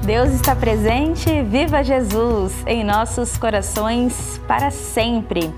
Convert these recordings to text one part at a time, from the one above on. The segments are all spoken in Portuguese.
Deus está presente, viva Jesus em nossos corações para sempre.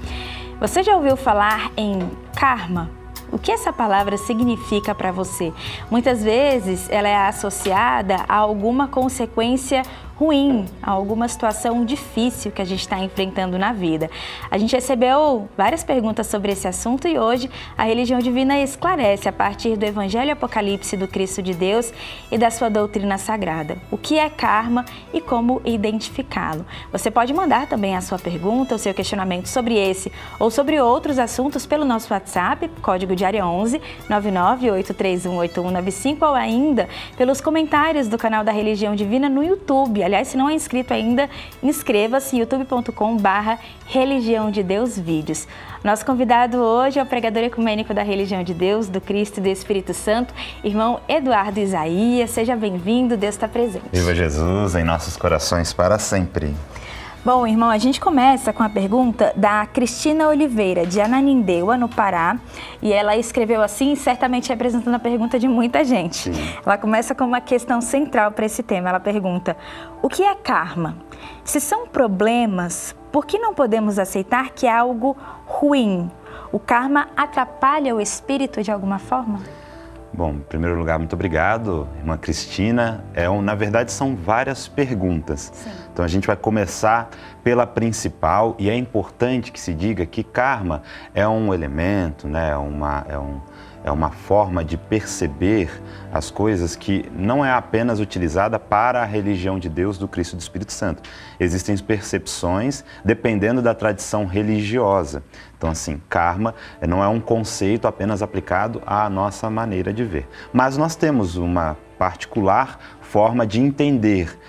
Você já ouviu falar em karma? O que essa palavra significa para você? Muitas vezes ela é associada a alguma consequência ruim, a alguma situação difícil que a gente está enfrentando na vida. A gente recebeu várias perguntas sobre esse assunto e hoje a Religião Divina esclarece a partir do Evangelho e Apocalipse do Cristo de Deus e da sua doutrina sagrada. O que é karma e como identificá-lo? Você pode mandar também a sua pergunta, o seu questionamento sobre esse ou sobre outros assuntos pelo nosso WhatsApp, código de área 11 998318195 ou ainda pelos comentários do canal da Religião Divina no YouTube. Aliás, se não é inscrito ainda, inscreva-se youtube.com/Religião de Deus Vídeos. Nosso convidado hoje é o pregador ecumênico da Religião de Deus, do Cristo e do Espírito Santo, irmão Eduardo Isaías. Seja bem-vindo, Deus está presente. Viva Jesus em nossos corações para sempre. Bom, irmão, a gente começa com a pergunta da Cristina Oliveira, de Ananindeua, no Pará. E ela escreveu assim, certamente representando a pergunta de muita gente. Sim. Ela começa com uma questão central para esse tema. Ela pergunta: o que é karma? Se são problemas, por que não podemos aceitar que é algo ruim? O karma atrapalha o espírito de alguma forma? Bom, em primeiro lugar, muito obrigado, irmã Cristina. Na verdade, são várias perguntas. Sim. Então, a gente vai começar pela principal e é importante que se diga que karma é um elemento, né? É uma forma de perceber as coisas que não é apenas utilizada para a religião de Deus, do Cristo e do Espírito Santo. Existem percepções dependendo da tradição religiosa. Então, assim, karma não é um conceito apenas aplicado à nossa maneira de ver. Mas nós temos uma particular forma de entender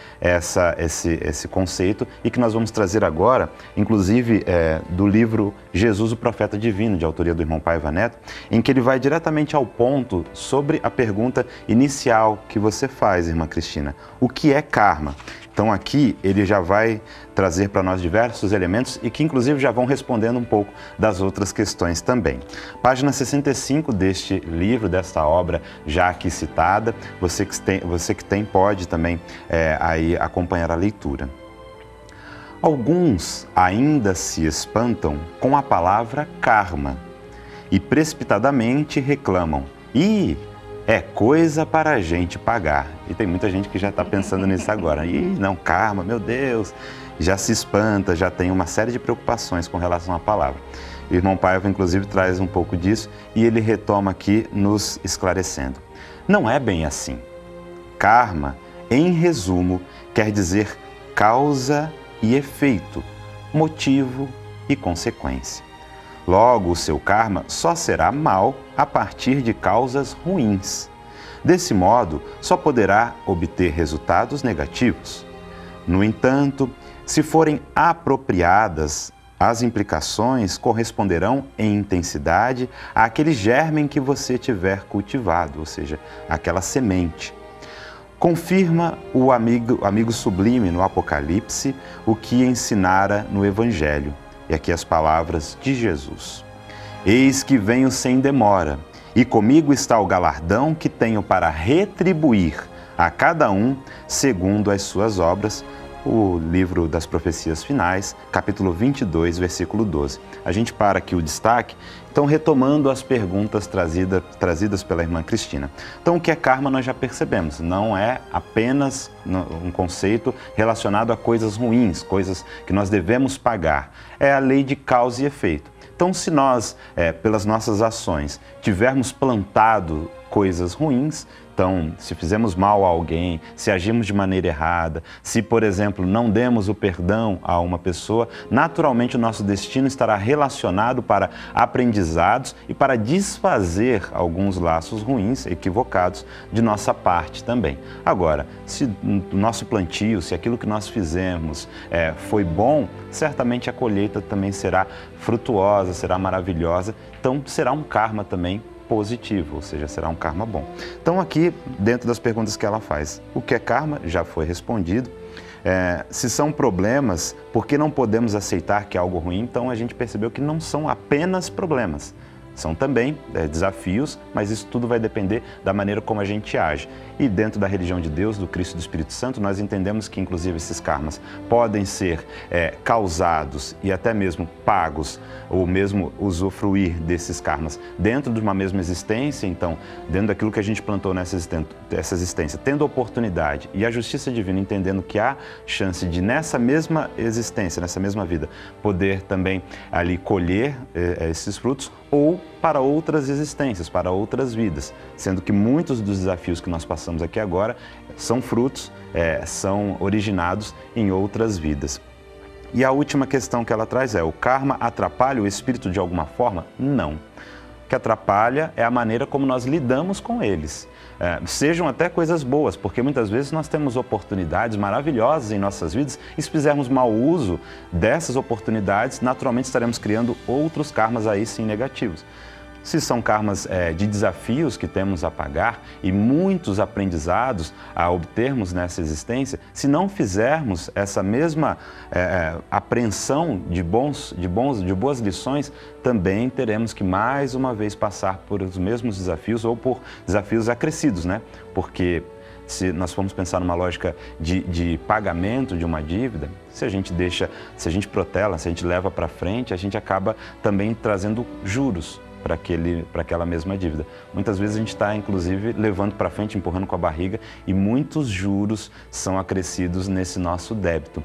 esse conceito e que nós vamos trazer agora, inclusive do livro Jesus, o Profeta Divino, de autoria do irmão Paiva Neto, em que ele vai diretamente ao ponto sobre a pergunta inicial que você faz, irmã Cristina. O que é karma? Então aqui ele já vai trazer para nós diversos elementos e que inclusive já vão respondendo um pouco das outras questões também. Página 65 deste livro, desta obra já aqui citada, você que tem pode também aí acompanhar a leitura. Alguns ainda se espantam com a palavra karma e precipitadamente reclamam: "Ih, é coisa para a gente pagar." E tem muita gente que já está pensando nisso agora. Ih, não, karma, meu Deus, já se espanta, já tem uma série de preocupações com relação à palavra. O irmão Paiva, inclusive, traz um pouco disso e ele retoma aqui nos esclarecendo. Não é bem assim. Karma, em resumo, quer dizer causa e efeito, motivo e consequência. Logo, o seu karma só será mal a partir de causas ruins. Desse modo, só poderá obter resultados negativos. No entanto, se forem apropriadas, as implicações corresponderão em intensidade àquele germen que você tiver cultivado, ou seja, aquela semente. Confirma o amigo sublime no Apocalipse o que ensinara no Evangelho. E aqui as palavras de Jesus. Eis que venho sem demora, e comigo está o galardão que tenho para retribuir a cada um segundo as suas obras. O livro das profecias finais, capítulo 22, versículo 12. A gente para aqui o destaque, então retomando as perguntas trazidas pela irmã Cristina. Então o que é karma nós já percebemos, não é apenas um conceito relacionado a coisas ruins, coisas que nós devemos pagar. É a lei de causa e efeito. Então se nós, pelas nossas ações, tivermos plantado coisas ruins, então, se fizemos mal a alguém, se agimos de maneira errada, se, por exemplo, não demos o perdão a uma pessoa, naturalmente o nosso destino estará relacionado para aprendizados e para desfazer alguns laços ruins, equivocados, de nossa parte também. Agora, se o nosso plantio, se aquilo que nós fizemos foi bom, certamente a colheita também será frutuosa, será maravilhosa, então será um karma também positivo, ou seja, será um karma bom. Então aqui, dentro das perguntas que ela faz, o que é karma? Já foi respondido. Se são problemas, por que não podemos aceitar que é algo ruim? Então a gente percebeu que não são apenas problemas. São também desafios, mas isso tudo vai depender da maneira como a gente age. E dentro da religião de Deus, do Cristo e do Espírito Santo, nós entendemos que, inclusive, esses karmas podem ser causados e até mesmo pagos, ou mesmo usufruir desses karmas dentro de uma mesma existência. Então, dentro daquilo que a gente plantou nessa existência, tendo oportunidade e a justiça divina entendendo que há chance de, nessa mesma existência, nessa mesma vida, poder também ali colher esses frutos, ou para outras existências, para outras vidas, sendo que muitos dos desafios que nós passamos aqui agora são frutos, são originados em outras vidas. E a última questão que ela traz é: o karma atrapalha o espírito de alguma forma? Não. O que atrapalha é a maneira como nós lidamos com eles. Sejam até coisas boas, porque muitas vezes nós temos oportunidades maravilhosas em nossas vidas e se fizermos mau uso dessas oportunidades, naturalmente estaremos criando outros karmas aí sim negativos. Se são karmas de desafios que temos a pagar e muitos aprendizados a obtermos nessa existência, se não fizermos essa mesma apreensão de boas lições, também teremos que mais uma vez passar por os mesmos desafios ou por desafios acrescidos, né? Porque se nós formos pensar numa lógica de pagamento de uma dívida, se a gente protela, se a gente leva para frente, a gente acaba também trazendo juros para aquela mesma dívida. Muitas vezes a gente está, inclusive, levando para frente, empurrando com a barriga, e muitos juros são acrescidos nesse nosso débito.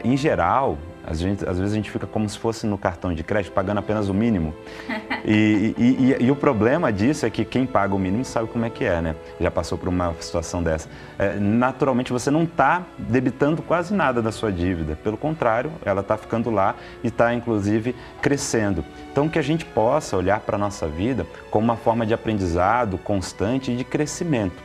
Em geral, às vezes a gente fica como se fosse no cartão de crédito, pagando apenas o mínimo. E o problema disso é que quem paga o mínimo sabe como é que é, né? Já passou por uma situação dessa. Naturalmente, você não está debitando quase nada da sua dívida. Pelo contrário, ela está ficando lá e está, inclusive, crescendo. Então, que a gente possa olhar para a nossa vida como uma forma de aprendizado constante e de crescimento,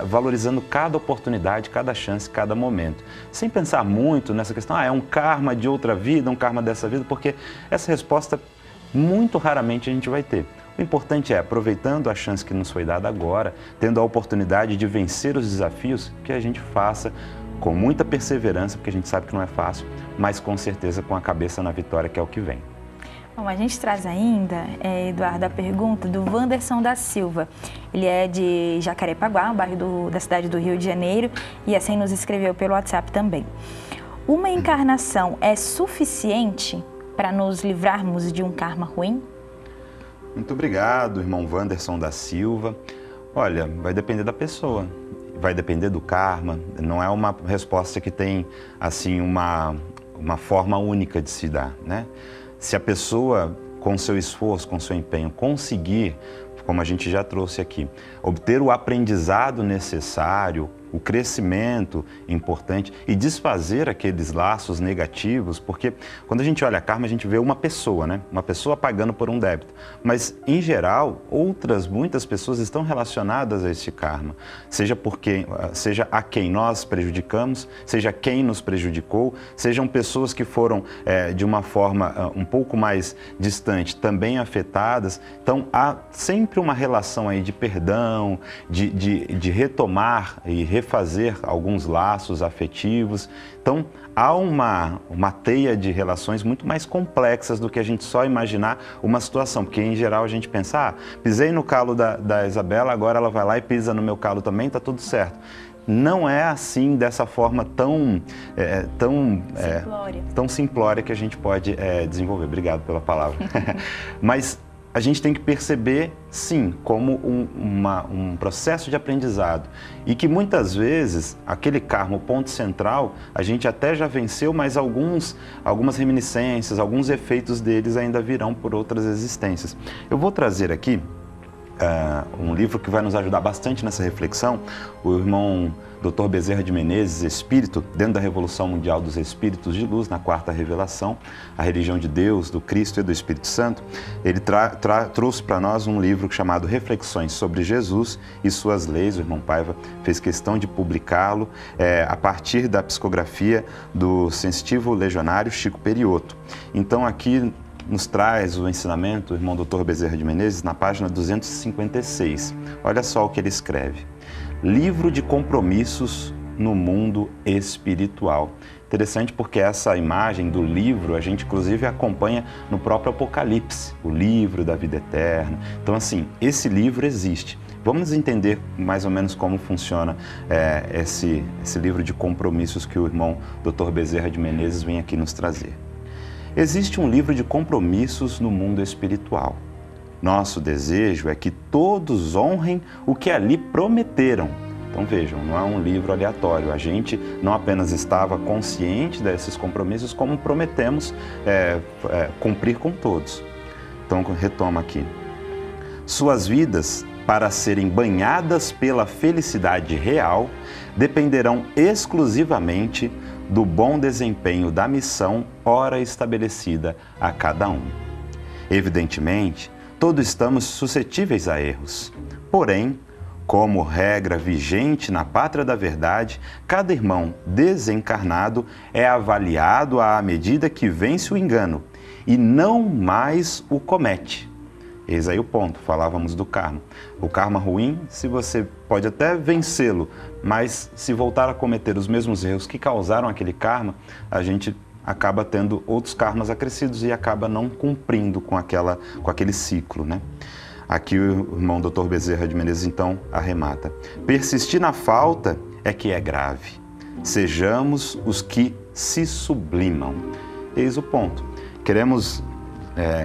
valorizando cada oportunidade, cada chance, cada momento. Sem pensar muito nessa questão, é um karma de outra vida, um karma dessa vida, porque essa resposta muito raramente a gente vai ter. O importante é, aproveitando a chance que nos foi dada agora, tendo a oportunidade de vencer os desafios, que a gente faça com muita perseverança, porque a gente sabe que não é fácil, mas com certeza com a cabeça na vitória, que é o que vem. Bom, a gente traz ainda, Eduardo, a pergunta do Wanderson da Silva. Ele é de Jacarepaguá, um bairro da cidade do Rio de Janeiro, e assim nos escreveu pelo WhatsApp também. Uma encarnação é suficiente para nos livrarmos de um karma ruim? Muito obrigado, irmão Wanderson da Silva. Olha, vai depender da pessoa, vai depender do karma. Não é uma resposta que tem, assim, uma forma única de se dar, né? Se a pessoa, com seu esforço, com seu empenho, conseguir, como a gente já trouxe aqui, obter o aprendizado necessário, o crescimento importante e desfazer aqueles laços negativos, porque quando a gente olha a karma, a gente vê uma pessoa, né? Uma pessoa pagando por um débito. Mas, em geral, muitas pessoas estão relacionadas a este karma, seja a quem nós prejudicamos, seja quem nos prejudicou, sejam pessoas que foram, de uma forma um pouco mais distante, também afetadas. Então, há sempre uma relação aí de perdão, de retomar e refazer alguns laços afetivos. Então, há uma teia de relações muito mais complexas do que a gente só imaginar uma situação, porque em geral a gente pensa, pisei no calo da Isabela, agora ela vai lá e pisa no meu calo também, está tudo certo. Não é assim, dessa forma tão simplória que a gente pode desenvolver. Obrigado pela palavra. Mas a gente tem que perceber, sim, como um processo de aprendizado e que muitas vezes aquele karma, o ponto central, a gente até já venceu, mas algumas reminiscências, alguns efeitos deles ainda virão por outras existências. Eu vou trazer aqui um livro que vai nos ajudar bastante nessa reflexão, o irmão Dr. Bezerra de Menezes, Espírito, dentro da Revolução Mundial dos Espíritos de Luz, na Quarta Revelação, a religião de Deus, do Cristo e do Espírito Santo. Ele trouxe para nós um livro chamado Reflexões sobre Jesus e suas leis. O irmão Paiva fez questão de publicá-lo a partir da psicografia do sensitivo legionário Chico Perioto. Então aqui nos traz o ensinamento, o irmão Dr. Bezerra de Menezes, na página 256. Olha só o que ele escreve. Livro de compromissos no mundo espiritual. Interessante porque essa imagem do livro a gente inclusive acompanha no próprio Apocalipse, o livro da vida eterna. Então assim, esse livro existe. Vamos entender mais ou menos como funciona esse livro de compromissos que o irmão Dr. Bezerra de Menezes vem aqui nos trazer. Existe um livro de compromissos no mundo espiritual. Nosso desejo é que todos honrem o que ali prometeram. Então vejam, não é um livro aleatório. A gente não apenas estava consciente desses compromissos, como prometemos cumprir com todos. Então retoma aqui. Suas vidas, para serem banhadas pela felicidade real, dependerão exclusivamente do bom desempenho da missão ora estabelecida a cada um. Evidentemente, todos estamos suscetíveis a erros. Porém, como regra vigente na pátria da verdade, cada irmão desencarnado é avaliado à medida que vence o engano e não mais o comete. Eis aí o ponto, falávamos do karma. O karma ruim, se você pode até vencê-lo, mas se voltar a cometer os mesmos erros que causaram aquele karma, a gente acaba tendo outros karmas acrescidos e acaba não cumprindo com aquele ciclo, né? Aqui o irmão Dr. Bezerra de Menezes então arremata. Persistir na falta é que é grave. Sejamos os que se sublimam. Eis o ponto. Queremos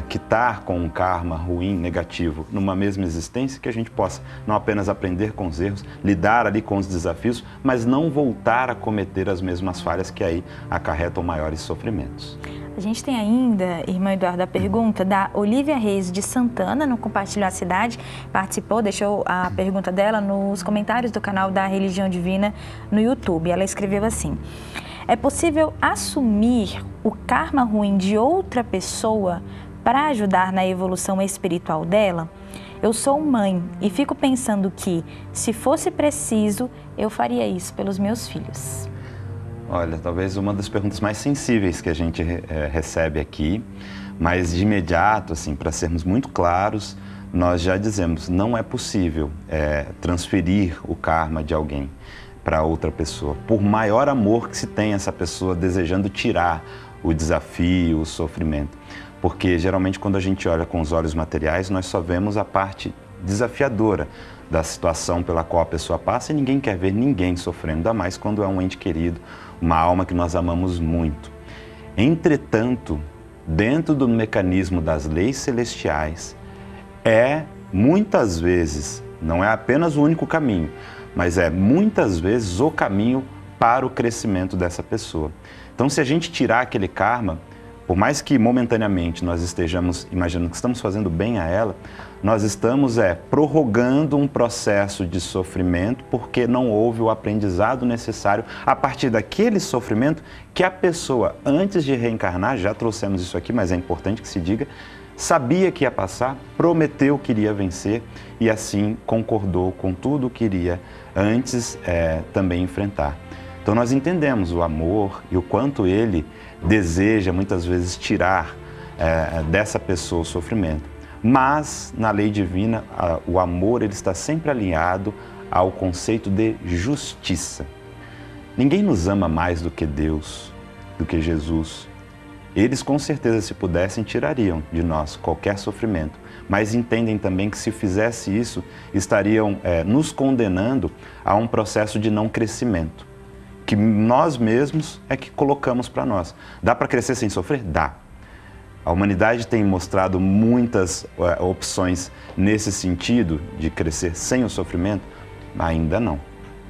quitar com um karma ruim, negativo, numa mesma existência, que a gente possa não apenas aprender com os erros, lidar ali com os desafios, mas não voltar a cometer as mesmas falhas que aí acarretam maiores sofrimentos. A gente tem ainda, irmão Eduardo, a pergunta da Olívia Reis de Santana, no Compartilhou a Cidade, participou, deixou a pergunta dela nos comentários do canal da Religião Divina no YouTube. Ela escreveu assim: é possível assumir o karma ruim de outra pessoa para ajudar na evolução espiritual dela? Eu sou mãe e fico pensando que, se fosse preciso, eu faria isso pelos meus filhos. Olha, talvez uma das perguntas mais sensíveis que a gente recebe aqui, mas de imediato, assim, para sermos muito claros, nós já dizemos, não é possível transferir o karma de alguém para outra pessoa, por maior amor que se tem essa pessoa desejando tirar o desafio, o sofrimento. Porque geralmente quando a gente olha com os olhos materiais, nós só vemos a parte desafiadora da situação pela qual a pessoa passa e ninguém quer ver ninguém sofrendo, ainda mais quando é um ente querido, uma alma que nós amamos muito. Entretanto, dentro do mecanismo das leis celestiais, muitas vezes, não é apenas o único caminho, mas muitas vezes o caminho para o crescimento dessa pessoa. Então, se a gente tirar aquele karma, por mais que momentaneamente nós estejamos imaginando que estamos fazendo bem a ela, nós estamos prorrogando um processo de sofrimento porque não houve o aprendizado necessário a partir daquele sofrimento que a pessoa, antes de reencarnar, já trouxemos isso aqui, mas é importante que se diga, sabia que ia passar, prometeu que iria vencer e assim concordou com tudo o que iria antes também enfrentar. Então nós entendemos o amor e o quanto ele deseja muitas vezes tirar dessa pessoa o sofrimento. Mas na lei divina o amor ele está sempre alinhado ao conceito de justiça. Ninguém nos ama mais do que Deus, do que Jesus. Eles com certeza, se pudessem, tirariam de nós qualquer sofrimento, mas entendem também que se fizesse isso, estariam nos condenando a um processo de não crescimento, que nós mesmos que colocamos para nós. Dá para crescer sem sofrer? Dá. A humanidade tem mostrado muitas opções nesse sentido de crescer sem o sofrimento? Ainda não.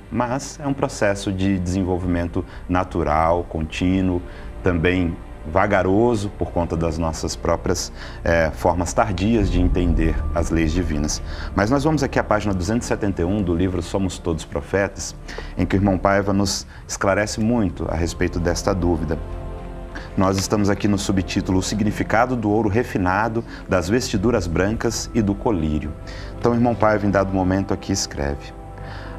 Mas é um processo de desenvolvimento natural, contínuo, também vagaroso por conta das nossas próprias formas tardias de entender as leis divinas. Mas nós vamos aqui à página 271 do livro Somos Todos Profetas, em que o irmão Paiva nos esclarece muito a respeito desta dúvida. Nós estamos aqui no subtítulo O Significado do Ouro Refinado, das Vestiduras Brancas e do Colírio. Então o irmão Paiva, em dado momento, aqui escreve: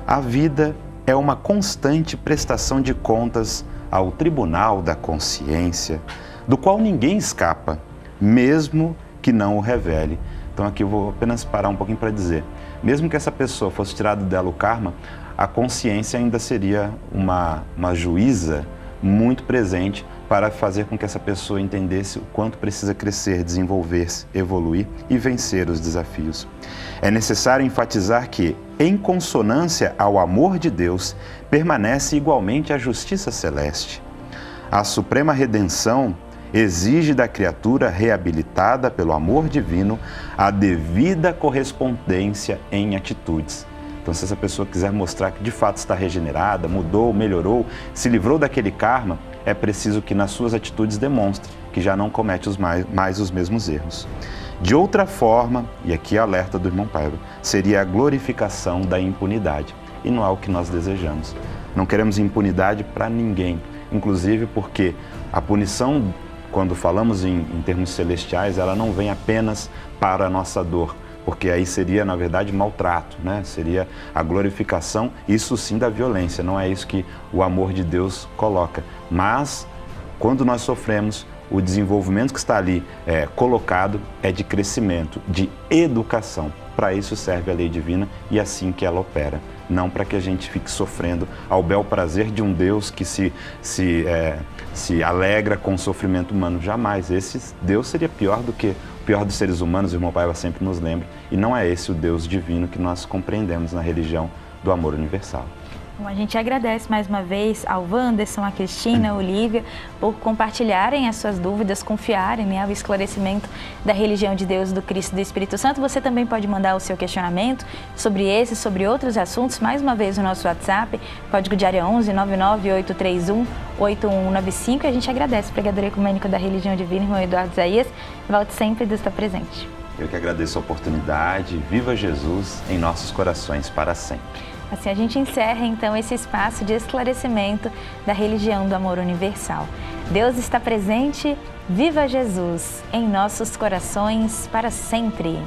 a vida é uma constante prestação de contas ao tribunal da consciência, do qual ninguém escapa, mesmo que não o revele. Então aqui eu vou apenas parar um pouquinho para dizer, mesmo que essa pessoa fosse tirado dela o karma, a consciência ainda seria uma juíza muito presente para fazer com que essa pessoa entendesse o quanto precisa crescer, desenvolver-se, evoluir e vencer os desafios. É necessário enfatizar que, em consonância ao amor de Deus, permanece igualmente a justiça celeste. A suprema redenção exige da criatura reabilitada pelo amor divino a devida correspondência em atitudes. Então, se essa pessoa quiser mostrar que de fato está regenerada, mudou, melhorou, se livrou daquele karma, é preciso que nas suas atitudes demonstre que já não comete mais os mesmos erros. De outra forma, e aqui é alerta do irmão Paiva, seria a glorificação da impunidade, e não é o que nós desejamos. Não queremos impunidade para ninguém, inclusive porque a punição, quando falamos em termos celestiais, ela não vem apenas para a nossa dor, porque aí seria, na verdade, maltrato, né? Seria a glorificação, isso sim, da violência, não é isso que o amor de Deus coloca. Mas, quando nós sofremos, o desenvolvimento que está ali colocado é de crescimento, de educação. Para isso serve a lei divina e assim que ela opera. Não para que a gente fique sofrendo ao bel prazer de um Deus que se alegra com o sofrimento humano. Jamais. Esse Deus seria pior do que o pior dos seres humanos, o irmão Paiva sempre nos lembra. E não é esse o Deus divino que nós compreendemos na religião do amor universal. Bom, a gente agradece mais uma vez ao Wanderson, a Cristina, a Olívia, por compartilharem as suas dúvidas, confiarem ao esclarecimento da religião de Deus, do Cristo e do Espírito Santo. Você também pode mandar o seu questionamento sobre esse, sobre outros assuntos, mais uma vez no nosso WhatsApp, código de área 11 99831 8195. E a gente agradece o pregador ecumênico da religião divina, irmão Eduardo Isaías. Volte sempre, Deus está presente. Eu que agradeço a oportunidade. Viva Jesus em nossos corações para sempre. Assim a gente encerra então esse espaço de esclarecimento da religião do amor universal. Deus está presente, viva Jesus em nossos corações para sempre.